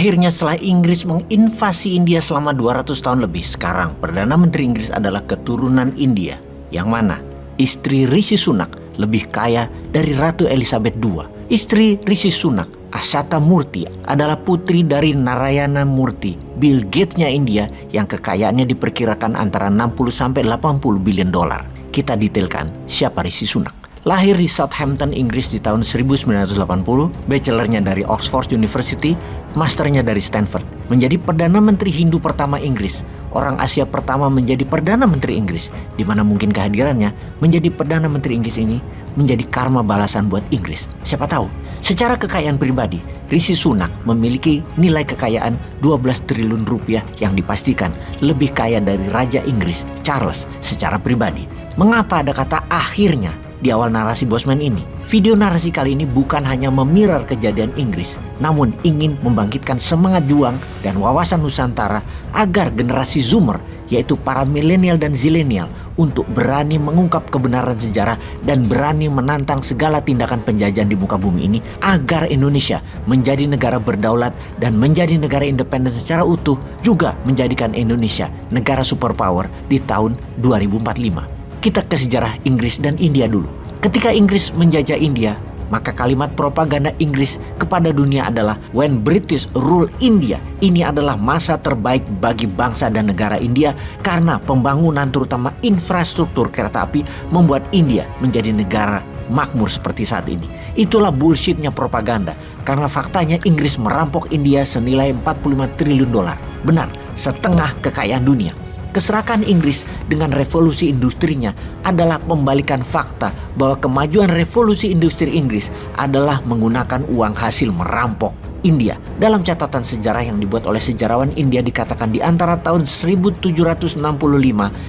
Akhirnya setelah Inggris menginvasi India selama 200 tahun lebih, sekarang Perdana Menteri Inggris adalah keturunan India. Yang mana istri Rishi Sunak lebih kaya dari Ratu Elizabeth II. Istri Rishi Sunak, Ashata Murthy, adalah putri dari Narayana Murthy, Bill Gates-nya India yang kekayaannya diperkirakan antara 60-80 billion dolar. Kita detailkan siapa Rishi Sunak. Lahir di Southampton, Inggris di tahun 1980, bachelornya dari Oxford University, masternya dari Stanford. Menjadi Perdana Menteri Hindu pertama Inggris, orang Asia pertama menjadi Perdana Menteri Inggris, di mana mungkin kehadirannya menjadi Perdana Menteri Inggris ini menjadi karma balasan buat Inggris. Siapa tahu. Secara kekayaan pribadi, Rishi Sunak memiliki nilai kekayaan 12 triliun rupiah yang dipastikan lebih kaya dari Raja Inggris Charles secara pribadi. Mengapa ada kata akhirnya di awal narasi Bosman ini? Video narasi kali ini bukan hanya memirror kejadian Inggris, namun ingin membangkitkan semangat juang dan wawasan Nusantara agar generasi Zoomer, yaitu para milenial dan zilenial, untuk berani mengungkap kebenaran sejarah dan berani menantang segala tindakan penjajahan di muka bumi ini agar Indonesia menjadi negara berdaulat dan menjadi negara independen secara utuh, juga menjadikan Indonesia negara superpower di tahun 2045. Kita ke sejarah Inggris dan India dulu. Ketika Inggris menjajah India, maka kalimat propaganda Inggris kepada dunia adalah "When British rule India". Ini adalah masa terbaik bagi bangsa dan negara India karena pembangunan terutama infrastruktur kereta api membuat India menjadi negara makmur seperti saat ini. Itulah bullshitnya propaganda, karena faktanya Inggris merampok India senilai 45 triliun dolar. Benar, setengah kekayaan dunia. Keserakan Inggris dengan revolusi industrinya adalah pembalikan fakta bahwa kemajuan revolusi industri Inggris adalah menggunakan uang hasil merampok India. Dalam catatan sejarah yang dibuat oleh sejarawan India dikatakan di antara tahun 1765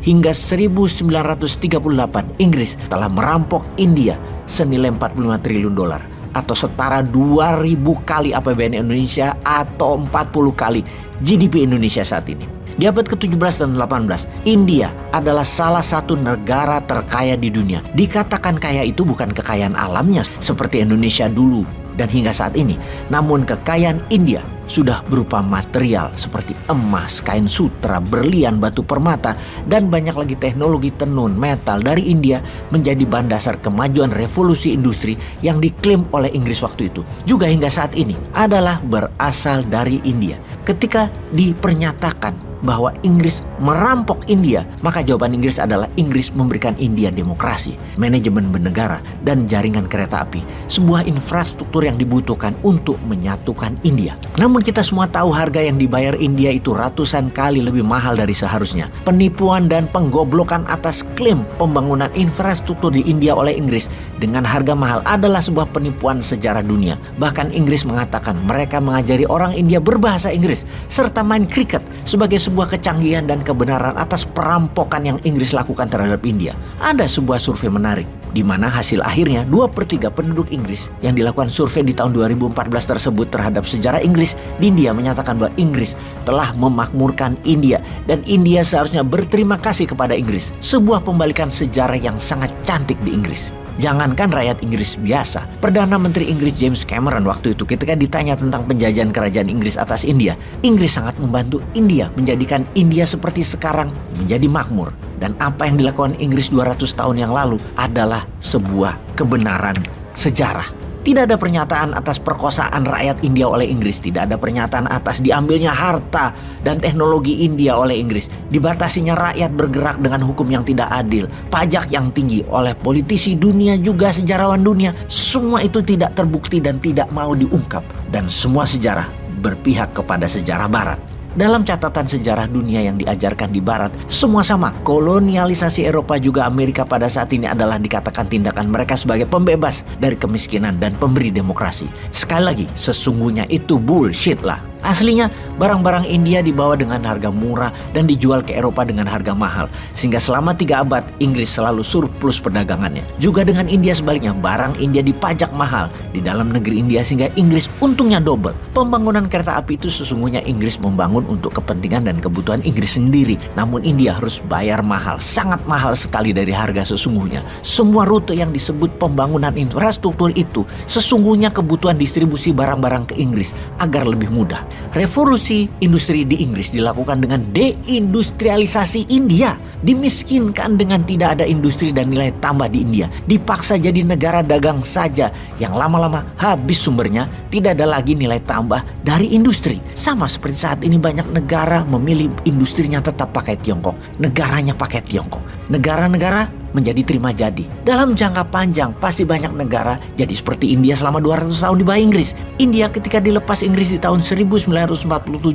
hingga 1938 Inggris telah merampok India senilai 45 triliun dolar atau setara 2000 kali APBN Indonesia atau 40 kali GDP Indonesia saat ini. Di abad ke-17 dan 18, India adalah salah satu negara terkaya di dunia. Dikatakan kaya itu bukan kekayaan alamnya seperti Indonesia dulu dan hingga saat ini. Namun kekayaan India sudah berupa material seperti emas, kain sutra, berlian, batu permata, dan banyak lagi teknologi tenun, metal dari India menjadi bahan dasar kemajuan revolusi industri yang diklaim oleh Inggris waktu itu. Juga hingga saat ini adalah berasal dari India. Ketika dipernyatakan bahwa Inggris merampok India, maka jawaban Inggris adalah Inggris memberikan India demokrasi, manajemen bernegara, dan jaringan kereta api, sebuah infrastruktur yang dibutuhkan untuk menyatukan India. Namun kita semua tahu harga yang dibayar India itu ratusan kali lebih mahal dari seharusnya. Penipuan dan penggoblokan atas klaim pembangunan infrastruktur di India oleh Inggris dengan harga mahal adalah sebuah penipuan sejarah dunia. Bahkan Inggris mengatakan mereka mengajari orang India berbahasa Inggris serta main kriket sebagai sebuah kecanggihan dan kebenaran atas perampokan yang Inggris lakukan terhadap India. Ada sebuah survei menarik di mana hasil akhirnya 2/3 penduduk Inggris yang dilakukan survei di tahun 2014 tersebut terhadap sejarah Inggris di India menyatakan bahwa Inggris telah memakmurkan India dan India seharusnya berterima kasih kepada Inggris. Sebuah pembalikan sejarah yang sangat cantik di Inggris. Jangankan rakyat Inggris biasa, Perdana Menteri Inggris James Cameron waktu itu ketika ditanya tentang penjajahan kerajaan Inggris atas India, Inggris sangat membantu India menjadikan India seperti sekarang menjadi makmur. Dan apa yang dilakukan Inggris 200 tahun yang lalu adalah sebuah kebenaran sejarah. Tidak ada pernyataan atas perkosaan rakyat India oleh Inggris. Tidak ada pernyataan atas diambilnya harta dan teknologi India oleh Inggris. Dibatasinya rakyat bergerak dengan hukum yang tidak adil. Pajak yang tinggi oleh politisi dunia juga sejarawan dunia. Semua itu tidak terbukti dan tidak mau diungkap. Dan semua sejarah berpihak kepada sejarah Barat. Dalam catatan sejarah dunia yang diajarkan di Barat, semua sama. Kolonialisasi Eropa juga Amerika pada saat ini adalah dikatakan tindakan mereka sebagai pembebas dari kemiskinan dan pemberi demokrasi. Sekali lagi, sesungguhnya itu bullshit lah. Aslinya, barang-barang India dibawa dengan harga murah dan dijual ke Eropa dengan harga mahal. Sehingga selama 3 abad, Inggris selalu surplus perdagangannya. Juga dengan India sebaliknya, barang India dipajak mahal di dalam negeri India sehingga Inggris untungnya double. Pembangunan kereta api itu sesungguhnya Inggris membangun untuk kepentingan dan kebutuhan Inggris sendiri. Namun India harus bayar mahal, sangat mahal sekali dari harga sesungguhnya. Semua rute yang disebut pembangunan infrastruktur itu sesungguhnya kebutuhan distribusi barang-barang ke Inggris agar lebih mudah. Revolusi industri di Inggris dilakukan dengan deindustrialisasi India. Dimiskinkan dengan tidak ada industri dan nilai tambah di India. Dipaksa jadi negara dagang saja yang lama-lama habis sumbernya, tidak ada lagi nilai tambah dari industri. Sama seperti saat ini banyak negara memilih industrinya tetap pakai Tiongkok. Negaranya pakai Tiongkok. Negara-negara menjadi terima jadi. Dalam jangka panjang pasti banyak negara jadi seperti India selama 200 tahun di bawah Inggris. India ketika dilepas Inggris di tahun 1947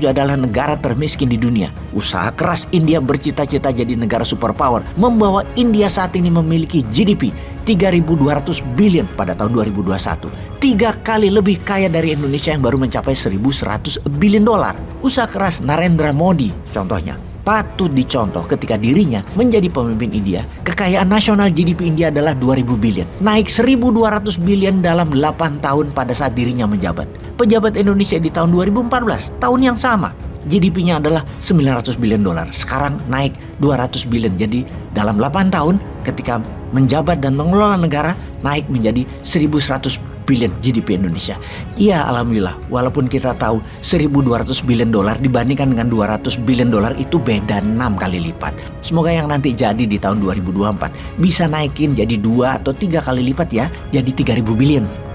adalah negara termiskin di dunia. Usaha keras India bercita-cita jadi negara superpower membawa India saat ini memiliki GDP 3.200 billion pada tahun 2021. 3 kali lebih kaya dari Indonesia yang baru mencapai 1.100 billion dolar. Usaha keras Narendra Modi contohnya patut dicontoh ketika dirinya menjadi pemimpin India. Kekayaan nasional GDP India adalah 2.000 billion. Naik 1.200 billion dalam 8 tahun pada saat dirinya menjabat. Pejabat Indonesia di tahun 2014, tahun yang sama, GDP-nya adalah 900 billion dolar. Sekarang naik 200 billion. Jadi dalam 8 tahun ketika menjabat dan mengelola negara, naik menjadi 1.100 billion GDP Indonesia. Iya, alhamdulillah, walaupun kita tahu 1.200 billion dolar dibandingkan dengan 200 billion dolar itu beda 6 kali lipat. Semoga yang nanti jadi di tahun 2024 bisa naikin jadi 2 atau 3 kali lipat ya, jadi 3.000 billion.